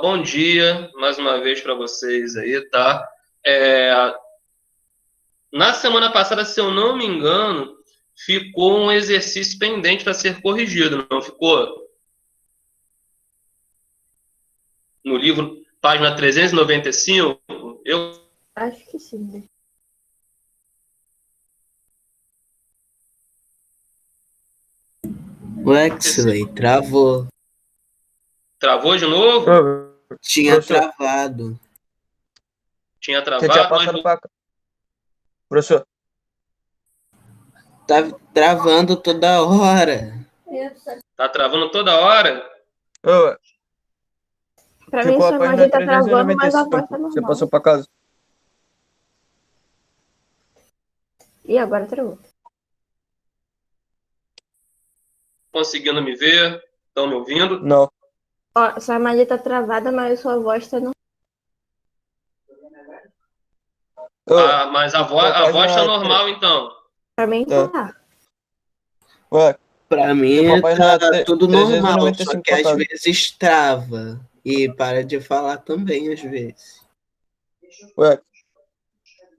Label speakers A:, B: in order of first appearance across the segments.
A: bom dia mais uma vez para vocês aí, tá? É, Na semana passada, se eu não me engano, ficou um exercício pendente para ser corrigido, não ficou? No livro, página 395, eu
B: Acho que sim, né?
C: Wexley, travou.
A: travou de novo?
C: Tinha
D: Professor,
C: travado.
A: Tinha
D: você tinha
A: travado,
D: passado para... Professor,
C: Tá travando toda hora.
A: tá travando toda hora?
D: ô,
B: Pra mim,
D: ficou a
B: sua
D: página
B: imagem tá travando, mas a voz tá
D: 395. Você
B: normal.
D: passou para casa?
B: E agora travou.
A: Conseguindo me ver? Estão me ouvindo?
D: Não.
B: Ó, sua imagem tá travada, mas sua voz tá normal.
D: Ô,
A: Mas a
D: ficou
A: voz tá
D: página
A: normal, então.
B: Pra mim,
D: Tá.
B: tá.
D: Ué,
C: Pra
D: ficou a
C: mim
D: página
C: tá tudo normal, só
D: 395
C: que
D: para
C: às
D: casa.
C: vezes trava. E para de falar também, às vezes.
D: Ué,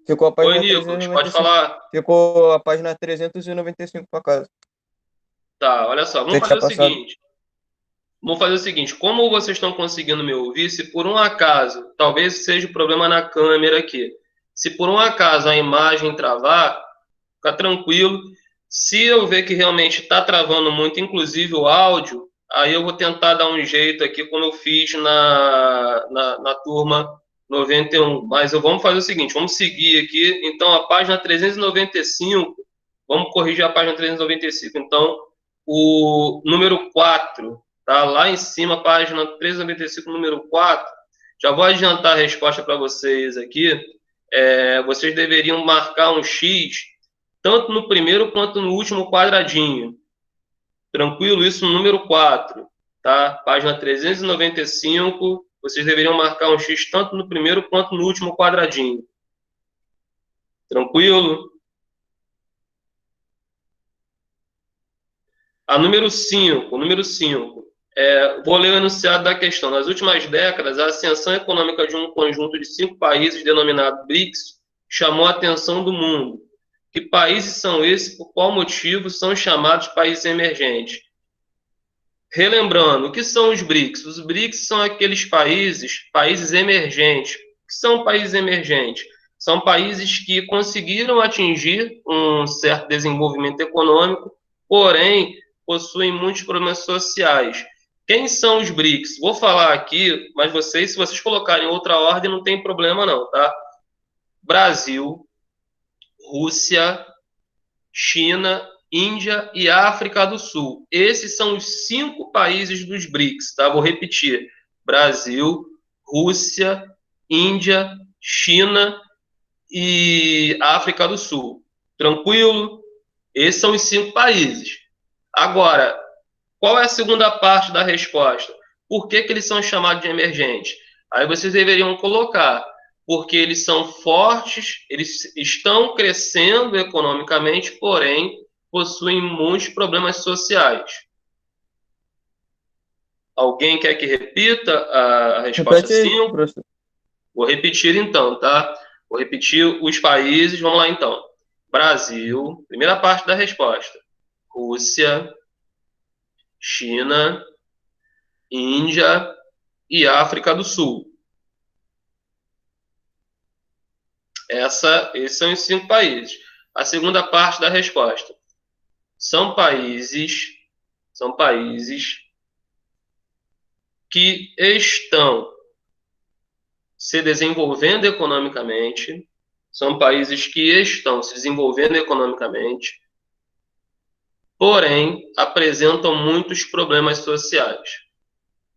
D: ficou a
A: Oi,
D: página
A: Nicolas, pode
D: 395.
A: falar.
D: Ficou a página 395 para casa.
A: Tá, olha só,
D: Você
A: vamos fazer
D: tinha
A: o
D: passado.
A: seguinte. Como vocês estão conseguindo me ouvir, se por um acaso, talvez seja o problema na câmera aqui, se por um acaso a imagem travar, fica tranquilo. Se eu ver que realmente está travando muito, inclusive o áudio, aí eu vou tentar dar um jeito aqui, como eu fiz na turma 91. Mas vamos fazer o seguinte, vamos seguir aqui. Então, a página 395, vamos corrigir a página 395. Então, o número 4. Tá lá em cima, página 395, número 4. Já vou adiantar a resposta para vocês aqui. Vocês deveriam marcar um X, tanto no primeiro quanto no último quadradinho. Tranquilo? Isso no número 4. Tá? Página 395, vocês deveriam marcar um X tanto no primeiro quanto no último quadradinho. Tranquilo? A número 5, vou ler o enunciado da questão. Nas últimas décadas, a ascensão econômica de um conjunto de 5 países denominado BRICS chamou a atenção do mundo. Que países são esses? Por qual motivo são chamados países emergentes? Relembrando, o que são os BRICS? Os BRICS são aqueles países emergentes. O que são países emergentes? São países que conseguiram atingir um certo desenvolvimento econômico, porém possuem muitos problemas sociais. Quem são os BRICS? Vou falar aqui, mas se vocês colocarem outra ordem, não tem problema não, tá? Brasil, Rússia, China, Índia e África do Sul. Esses são os 5 países dos BRICS, tá? Vou repetir: Brasil, Rússia, Índia, China e África do Sul. Tranquilo? Esses são os 5 países. Agora, qual é a segunda parte da resposta? Por que eles são chamados de emergentes? Aí vocês deveriam colocar, porque eles são fortes, eles estão crescendo economicamente, porém possuem muitos problemas sociais. Alguém quer que repita a resposta
D: Repete aí,
A: 5?
D: professor.
A: Vou repetir então, tá? Vou repetir os países, vamos lá então. Brasil, primeira parte da resposta. Rússia, China, Índia e África do Sul. Esses são os 5 países. A segunda parte da resposta. São países que estão se desenvolvendo economicamente, são países que estão se desenvolvendo economicamente, porém apresentam muitos problemas sociais.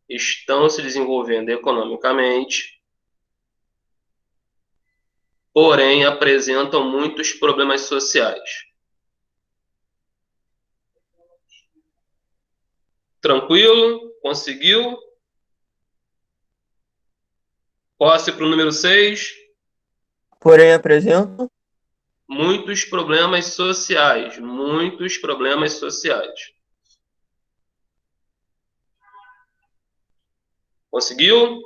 A: Estão se desenvolvendo economicamente, porém apresentam muitos problemas sociais. Tranquilo? Conseguiu? Posse para o número 6.
D: Porém, apresento.
A: Muitos problemas sociais. Muitos problemas sociais. Conseguiu?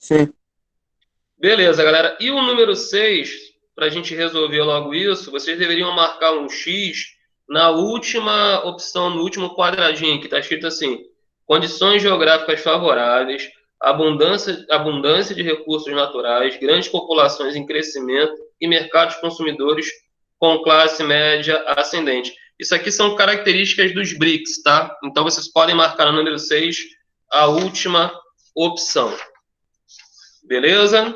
D: Sim.
A: Beleza, galera. E o número 6, para a gente resolver logo isso, vocês deveriam marcar um X na última opção, no último quadradinho, que está escrito assim: condições geográficas favoráveis, abundância de recursos naturais, grandes populações em crescimento e mercados consumidores com classe média ascendente. Isso aqui são características dos BRICS, tá? Então vocês podem marcar no número 6 a última opção. Beleza?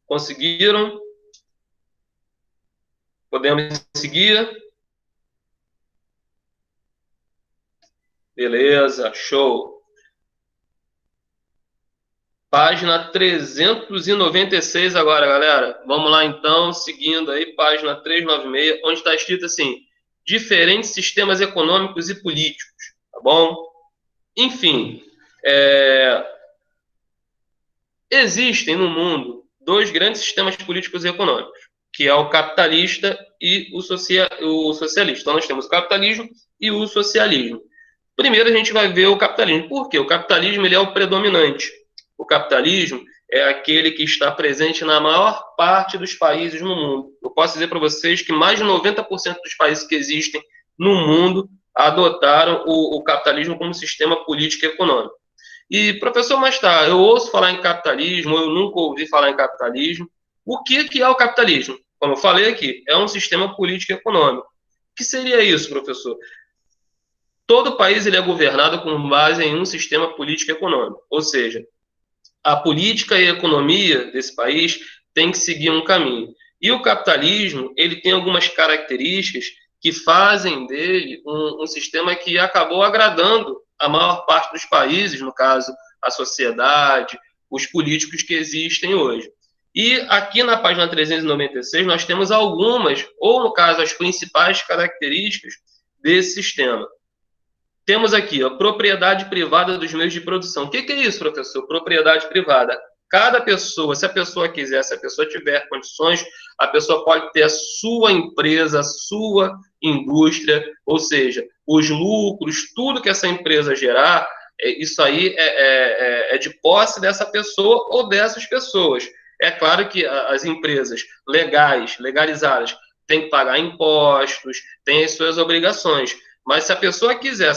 A: Conseguiram? Podemos seguir? Beleza, show. Página 396 agora, galera. Vamos lá então, seguindo aí, página 396, onde está escrito assim: diferentes sistemas econômicos e políticos, tá bom? Enfim, existem no mundo dois grandes sistemas políticos e econômicos, que é o capitalista e o socialista. Então, nós temos o capitalismo e o socialismo. Primeiro, a gente vai ver o capitalismo. Por quê? O capitalismo ele é o predominante. O capitalismo é aquele que está presente na maior parte dos países no mundo. Eu posso dizer para vocês que mais de 90% dos países que existem no mundo adotaram o capitalismo como sistema político e econômico. E, professor, mas tá, eu ouço falar em capitalismo, eu nunca ouvi falar em capitalismo. O que é o capitalismo? Como eu falei aqui, é um sistema político e econômico. O que seria isso, professor? Todo país ele é governado com base em um sistema político e econômico. Ou seja, a política e a economia desse país tem que seguir um caminho. E o capitalismo, ele tem algumas características que fazem dele um sistema que acabou agradando a maior parte dos países, no caso, a sociedade, os políticos que existem hoje. E aqui na página 396 nós temos algumas, ou no caso, as principais características desse sistema. Temos aqui, a propriedade privada dos meios de produção. O que é isso, professor? Propriedade privada. Cada pessoa, se a pessoa quiser, se a pessoa tiver condições, a pessoa pode ter a sua empresa, a sua indústria, ou seja, os lucros, tudo que essa empresa gerar, isso aí é de posse dessa pessoa ou dessas pessoas. É claro que as empresas legalizadas, têm que pagar impostos, têm as suas obrigações. Mas se a pessoa quiser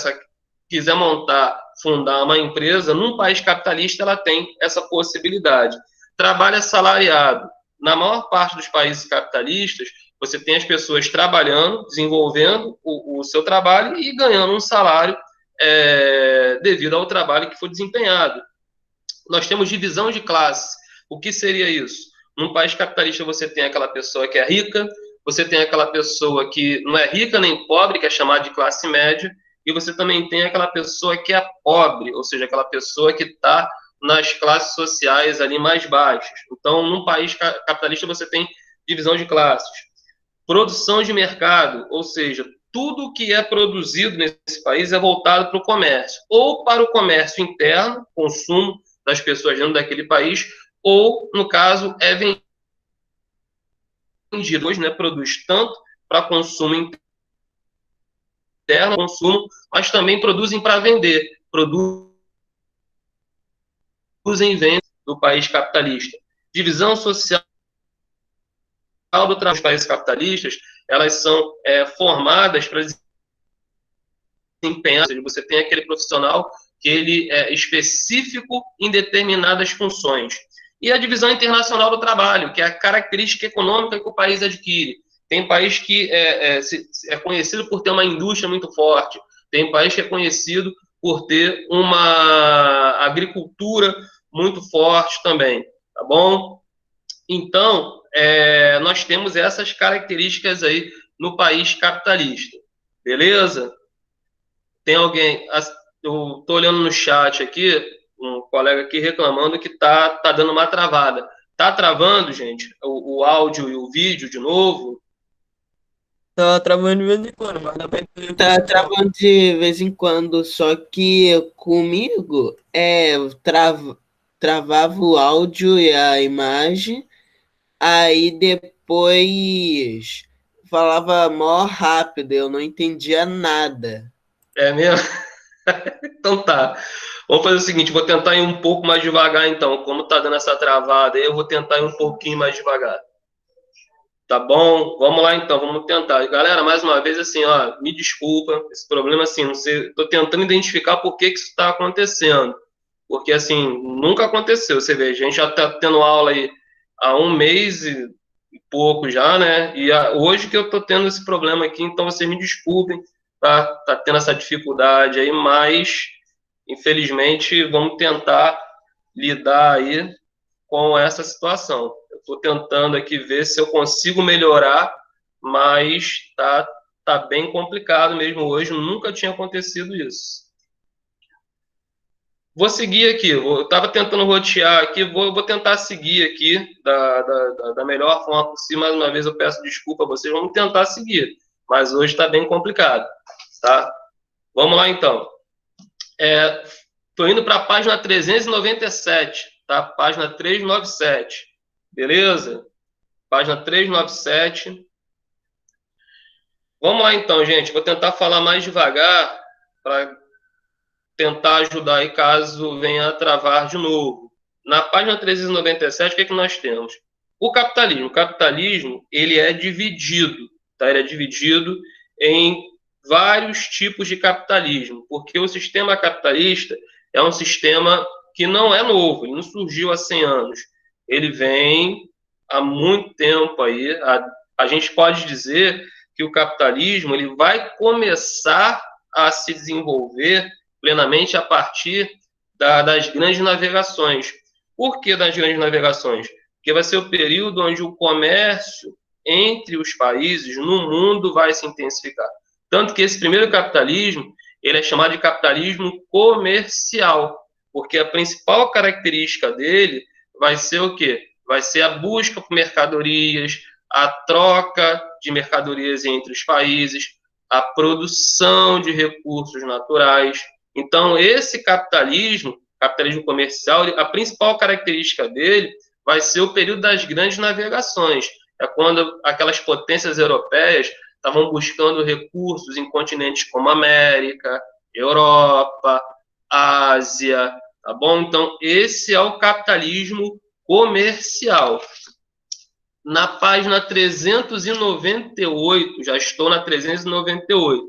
A: fundar uma empresa, num país capitalista, ela tem essa possibilidade. Trabalho assalariado. Na maior parte dos países capitalistas, você tem as pessoas trabalhando, desenvolvendo o seu trabalho e ganhando um salário devido ao trabalho que foi desempenhado. Nós temos divisão de classe. O que seria isso? Num país capitalista, você tem aquela pessoa que é rica, você tem aquela pessoa que não é rica nem pobre, que é chamada de classe média, e você também tem aquela pessoa que é pobre, ou seja, aquela pessoa que está nas classes sociais ali mais baixas. Então, num país capitalista, você tem divisão de classes. Produção de mercado, ou seja, tudo que é produzido nesse país é voltado para o comércio, ou para o comércio interno, consumo das pessoas dentro daquele país, ou, no caso, é vendido. Hoje, né, produz tanto para consumo interno, consumo, mas também produzem para vender, produzem vendas do país capitalista. Divisão social do trabalho dos países capitalistas, elas são formadas para desempenhar, ou seja, você tem aquele profissional que ele é específico em determinadas funções. E a divisão internacional do trabalho, que é a característica econômica que o país adquire. Tem país que é conhecido por ter uma indústria muito forte, tem país que é conhecido por ter uma agricultura muito forte também, tá bom? Então, nós temos essas características aí no país capitalista, beleza? Tem alguém, eu estou olhando no chat aqui, um colega aqui reclamando que tá dando uma travada. Tá travando, gente, o áudio e o vídeo de novo?
D: Tá travando de vez em quando, mas dá pra entender.
C: Tá travando de vez em quando, só que comigo travava o áudio e a imagem, aí depois falava mó rápido, eu não entendia nada.
A: É mesmo? Então tá. Vamos fazer o seguinte, vou tentar ir um pouco mais devagar então. Como tá dando essa travada aí, eu vou tentar ir um pouquinho mais devagar. Tá bom? Vamos lá então, vamos tentar. Galera, mais uma vez assim, ó, me desculpa, esse problema assim, não sei, tô tentando identificar por que que isso está acontecendo. Porque assim, nunca aconteceu, você vê, a gente já tá tendo aula aí há um mês e pouco já, né? E hoje que eu tô tendo esse problema aqui, então vocês me desculpem, tá? Tá tendo essa dificuldade aí, mas infelizmente vamos tentar lidar aí com essa situação. Eu estou tentando aqui ver se eu consigo melhorar, mas tá bem complicado mesmo hoje, nunca tinha acontecido isso. Vou seguir aqui, eu estava tentando rotear aqui, vou tentar seguir aqui da melhor forma possível. Mais uma vez eu peço desculpa a vocês, vamos tentar seguir, mas hoje está bem complicado, tá? Vamos lá então. Estou indo para a página 397, tá? Página 397, beleza? Página 397. Vamos lá então, gente. Vou tentar falar mais devagar para tentar ajudar aí caso venha a travar de novo. Na página 397, o que é que nós temos? O capitalismo. O capitalismo, ele é dividido, tá? Ele é dividido em vários tipos de capitalismo, porque o sistema capitalista é um sistema que não é novo, ele não surgiu há 100 anos. Ele vem há muito tempo aí. A gente pode dizer que o capitalismo ele vai começar a se desenvolver plenamente a partir das grandes navegações. Por que das grandes navegações? Porque vai ser o período onde o comércio entre os países no mundo vai se intensificar. Tanto que esse primeiro capitalismo, ele é chamado de capitalismo comercial, porque a principal característica dele vai ser o quê? Vai ser a busca por mercadorias, a troca de mercadorias entre os países, a produção de recursos naturais. Então, esse capitalismo comercial, a principal característica dele vai ser o período das grandes navegações. É quando aquelas potências europeias estavam buscando recursos em continentes como América, Europa, Ásia, tá bom? Então, esse é o capitalismo comercial. Na página 398, já estou na 398,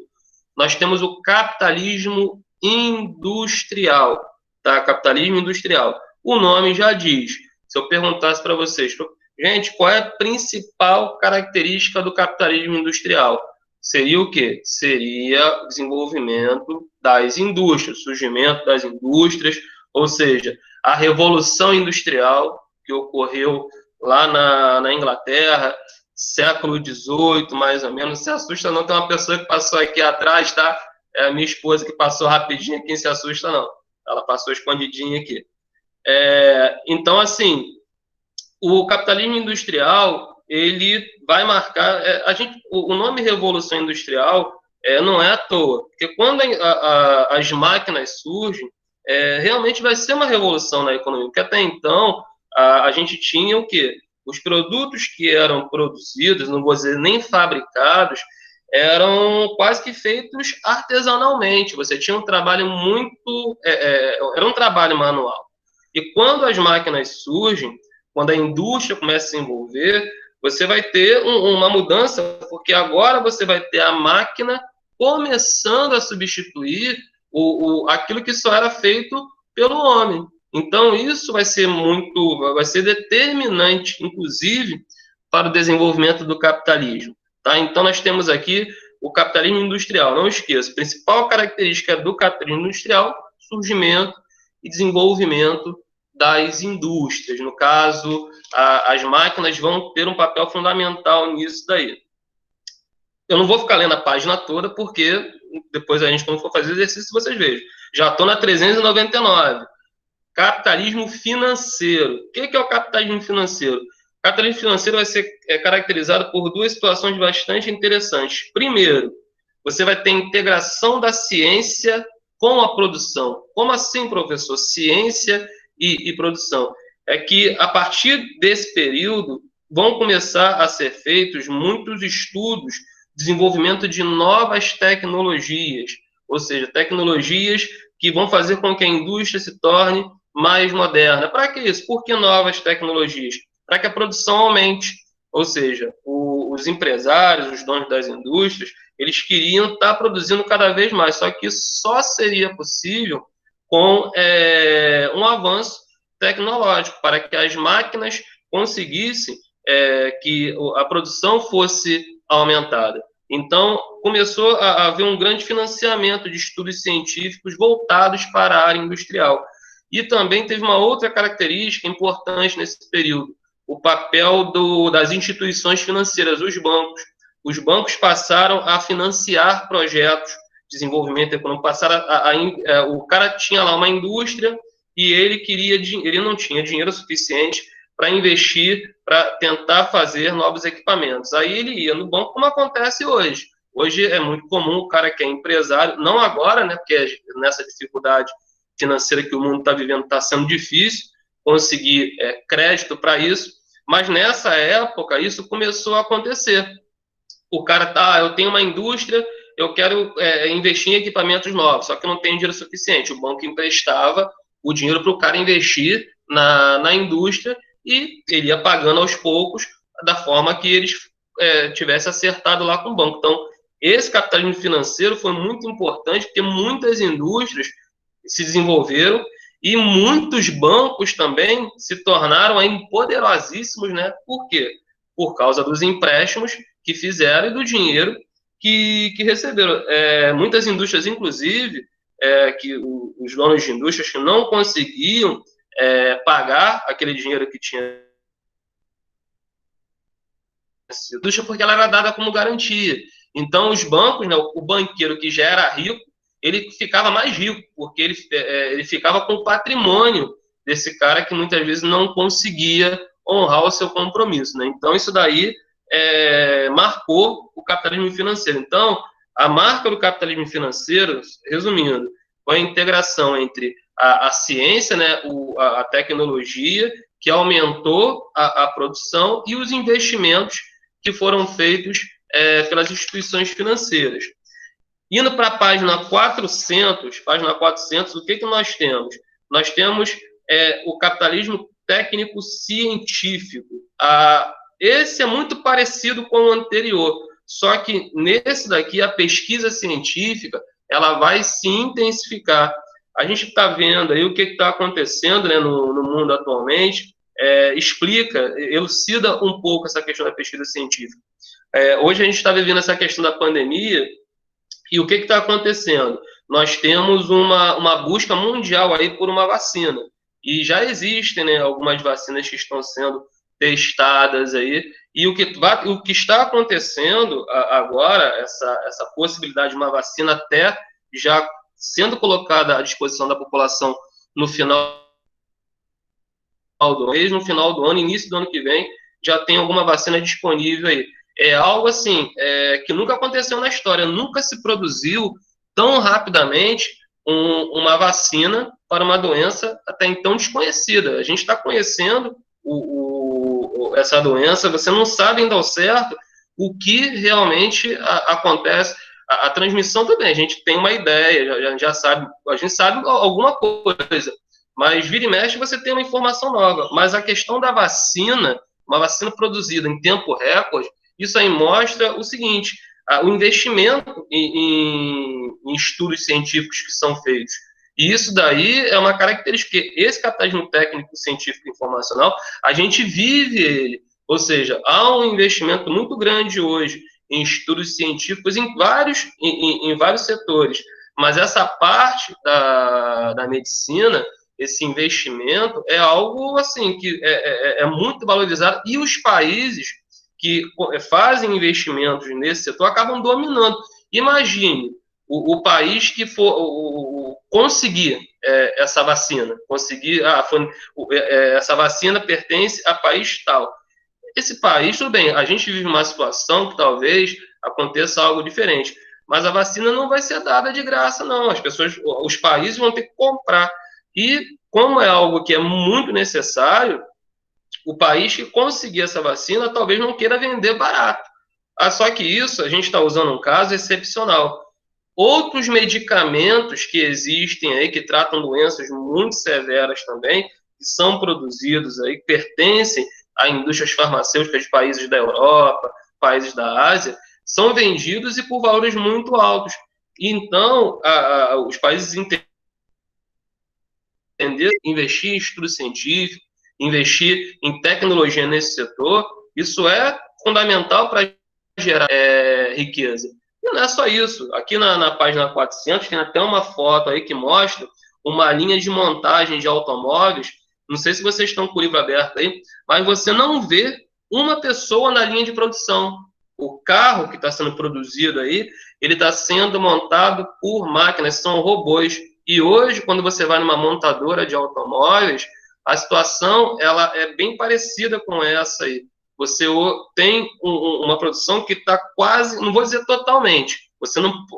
A: nós temos o capitalismo industrial, tá? Capitalismo industrial. O nome já diz. Se eu perguntasse para vocês, gente, qual é a principal característica do capitalismo industrial? Seria o quê? Seria o desenvolvimento das indústrias, o surgimento das indústrias, ou seja, a revolução industrial que ocorreu lá na Inglaterra, século XVIII, mais ou menos. Não se assusta não, tem uma pessoa que passou aqui atrás, tá? É a minha esposa que passou rapidinho aqui, não se assusta não. Ela passou escondidinha aqui. Então, assim, o capitalismo industrial, ele vai marcar... o nome Revolução Industrial não é à toa, porque quando as máquinas surgem, realmente vai ser uma revolução na economia, porque até então a gente tinha o quê? Os produtos que eram produzidos, não vou dizer nem fabricados, eram quase que feitos artesanalmente. Você tinha um trabalho muito... era um trabalho manual. E quando as máquinas surgem, quando a indústria começa a se envolver, você vai ter uma mudança, porque agora você vai ter a máquina começando a substituir aquilo que só era feito pelo homem. Então, isso vai ser determinante, inclusive, para o desenvolvimento do capitalismo. Tá? Então, nós temos aqui o capitalismo industrial. Não esqueça, a principal característica do capitalismo industrial, surgimento e desenvolvimento das indústrias. No caso, as máquinas vão ter um papel fundamental nisso daí. Eu não vou ficar lendo a página toda, porque depois a gente, quando for fazer exercício, vocês vejam. Já estou na 399. Capitalismo financeiro. O que é o capitalismo financeiro? O capitalismo financeiro vai ser caracterizado por duas situações bastante interessantes. Primeiro, você vai ter integração da ciência com a produção. Como assim, professor? Ciência e produção. É que, a partir desse período, vão começar a ser feitos muitos estudos, desenvolvimento de novas tecnologias. ou seja, tecnologias que vão fazer com que a indústria se torne mais moderna. Para que isso? Por que novas tecnologias? Para que a produção aumente, ou seja, os empresários, os donos das indústrias, eles queriam estar produzindo cada vez mais, só que isso só seria possível com um avanço tecnológico, para que as máquinas conseguissem que a produção fosse aumentada. Então, começou a haver um grande financiamento de estudos científicos voltados para a área industrial. E também teve uma outra característica importante nesse período, o papel das instituições financeiras, os bancos. Os bancos passaram a financiar projetos de desenvolvimento econômico, o cara tinha lá uma indústria e ele não tinha dinheiro suficiente para investir, para tentar fazer novos equipamentos. Aí ele ia no banco, como acontece hoje. Hoje é muito comum o cara que é empresário, não agora, né, porque nessa dificuldade financeira que o mundo está vivendo está sendo difícil conseguir crédito para isso, mas nessa época isso começou a acontecer. O cara eu tenho uma indústria, eu quero investir em equipamentos novos, só que não tenho dinheiro suficiente. O banco emprestava o dinheiro para o cara investir na indústria e ele ia pagando aos poucos da forma que eles tivessem acertado lá com o banco. Então, esse capitalismo financeiro foi muito importante porque muitas indústrias se desenvolveram e muitos bancos também se tornaram aí poderosíssimos, né? Por quê? Por causa dos empréstimos que fizeram e do dinheiro que receberam. Muitas indústrias, inclusive, que os donos de indústrias que não conseguiam pagar aquele dinheiro que tinha sido, porque ela era dada como garantia. Então, os bancos, né, o banqueiro que já era rico, ele ficava mais rico, porque ele ficava com o patrimônio desse cara que muitas vezes não conseguia honrar o seu compromisso, né? Então, isso daí marcou o capitalismo financeiro. Então, a marca do capitalismo financeiro, resumindo, foi a integração entre a ciência, né, a tecnologia, que aumentou a produção, e os investimentos que foram feitos pelas instituições financeiras. Indo para a página 400, o que nós temos? Nós temos o capitalismo técnico-científico. Esse é muito parecido com o anterior, só que nesse daqui a pesquisa científica ela vai se intensificar. A gente está vendo aí o que está acontecendo, né, no mundo atualmente, elucida um pouco essa questão da pesquisa científica. Hoje a gente está vivendo essa questão da pandemia, e o que está acontecendo? Nós temos uma busca mundial aí por uma vacina, e já existem, né, algumas vacinas que estão sendo testadas aí, e o que está acontecendo agora, essa possibilidade de uma vacina até já sendo colocada à disposição da população no final do mês, no final do ano, início do ano que vem, já tem alguma vacina disponível aí. É algo assim, que nunca aconteceu na história, nunca se produziu tão rapidamente uma vacina para uma doença até então desconhecida. A gente está conhecendo essa doença, você não sabe ainda ao certo o que realmente acontece. A transmissão também, a gente tem uma ideia, já sabe, a gente sabe alguma coisa, mas vira e mexe você tem uma informação nova. Mas a questão da vacina, uma vacina produzida em tempo recorde, isso aí mostra o seguinte: o investimento em estudos científicos que são feitos. E isso daí é uma característica, que esse capitalismo técnico, científico e informacional, a gente vive ele. Ou seja, há um investimento muito grande hoje em estudos científicos em vários setores. Mas essa parte da medicina, esse investimento, é algo assim que é muito valorizado, e os países que fazem investimentos nesse setor acabam dominando. Imagine o país que for conseguir essa vacina, essa vacina pertence a país tal. Esse país, tudo bem, a gente vive uma situação que talvez aconteça algo diferente, mas a vacina não vai ser dada de graça, não. Os países vão ter que comprar. E como é algo que é muito necessário, o país que conseguir essa vacina talvez não queira vender barato. Só que isso, a gente está usando um caso excepcional. outros medicamentos que existem aí, que tratam doenças muito severas também, que são produzidos aí, que pertencem a indústrias farmacêuticas de países da Europa, países da Ásia, são vendidos e por valores muito altos. Então, os países entenderam investir em estudo científico, investir em tecnologia nesse setor, isso é fundamental para gerar riqueza. E não é só isso. Aqui na página 400 tem até uma foto aí que mostra uma linha de montagem de automóveis. Não sei se vocês estão com o livro aberto aí, mas você não vê uma pessoa na linha de produção. O carro que está sendo produzido aí, ele está sendo montado por máquinas, são robôs. E hoje, quando você vai numa montadora de automóveis, a situação ela é bem parecida com essa aí. Você tem uma produção que está quase, não vou dizer totalmente,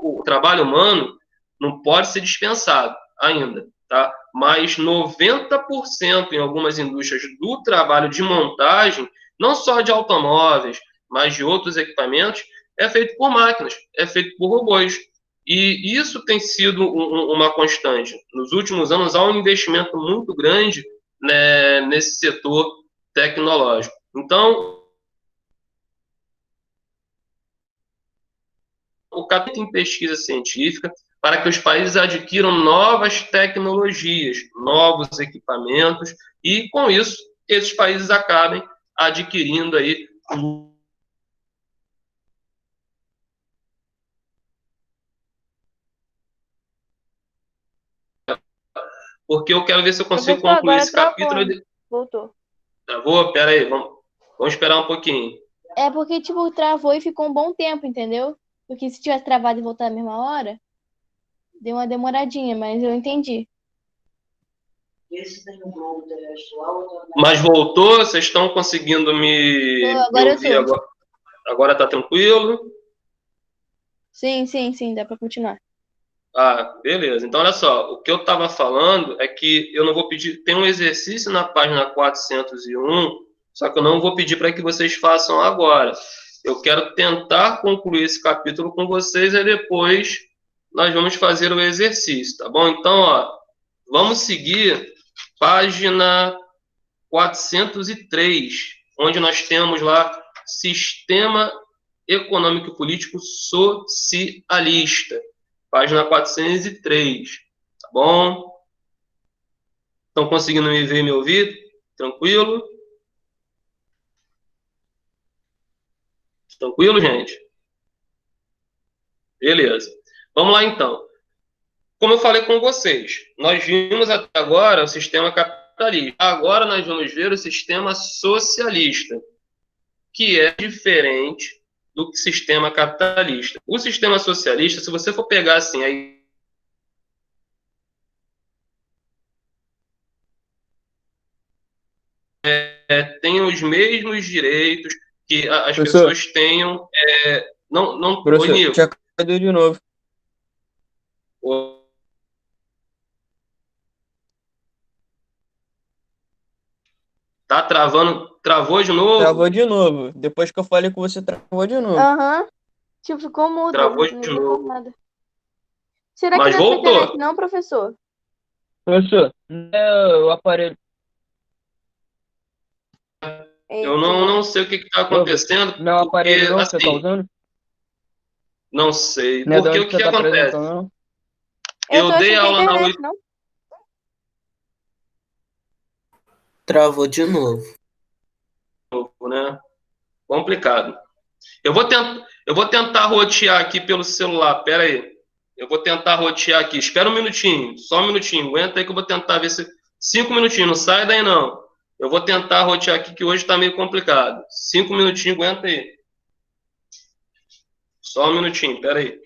A: o trabalho humano não pode ser dispensado ainda, tá? Mas 90% em algumas indústrias do trabalho de montagem, não só de automóveis, mas de outros equipamentos, é feito por máquinas, é feito por robôs. E isso tem sido uma constante. Nos últimos anos, há um investimento muito grande, né, nesse setor tecnológico. Então, o capítulo em pesquisa científica para que os países adquiram novas tecnologias, novos equipamentos, e, com isso, esses países acabem adquirindo aí porque eu quero ver se eu consigo
B: Professor,
A: concluir
B: agora
A: esse capítulo.
B: Voltou.
A: Travou? Pera aí, vamos esperar um pouquinho.
B: É porque, tipo, travou e ficou um bom tempo, entendeu? Porque se tivesse travado e voltar na mesma hora, deu uma demoradinha, mas eu entendi.
A: Mas voltou? Vocês estão conseguindo me
B: Agora eu
A: ouvir
B: tô.
A: agora? Agora tá tranquilo?
B: Sim, dá pra continuar.
A: Ah, beleza. Então, olha só, o que eu estava falando é que eu não vou pedir. Tem um exercício na página 401, só que eu não vou pedir para que vocês façam agora. Eu quero tentar concluir esse capítulo com vocês e depois nós vamos fazer o exercício, tá bom? Então, ó, vamos seguir página 403, onde nós temos lá Sistema Econômico e Político Socialista. Página 403, tá bom? Estão conseguindo me ver e me ouvir? Tranquilo? Tranquilo, gente? Beleza. Vamos lá, então. Como eu falei com vocês, nós vimos até agora o sistema capitalista. Agora nós vamos ver o sistema socialista, que é diferente do sistema capitalista. O sistema socialista, se você for pegar assim, aí tem os mesmos direitos que as
D: Professor,
A: pessoas tenham. Não, oi,
D: professor,
A: Nico.
D: tinha caído de novo.
A: Tá travando, travou de novo?
D: Travou de novo. Depois que eu falei com você, travou de novo.
B: Aham. Tipo, ficou mudo.
A: Travou de
B: Ninguém falou
A: novo.
B: nada. Será que
A: Mas
B: não é sua
A: voltou.
B: internet, não, professor?
D: Professor, o aparelho.
A: Eu não sei o que está acontecendo.
D: Não é o aparelho não que você tá
A: assim,
D: usando?
A: não sei.
D: Não é de
A: Porque
D: onde
A: o
D: você
A: que
D: tá
A: acontece?
D: apresentando, não?
B: Eu tô
A: dei
B: achando que é
A: aula na
B: internet, não?
C: Travou de novo.
A: UFO, né? Complicado. Eu vou tentar rotear aqui pelo celular. Pera aí. Eu vou tentar rotear aqui. Espera um minutinho. Só um minutinho. Aguenta aí que eu vou tentar ver se... 5 minutinhos. Não sai daí, não. Eu vou tentar rotear aqui que hoje está meio complicado. 5 minutinhos. Aguenta aí. Só um minutinho. Pera aí.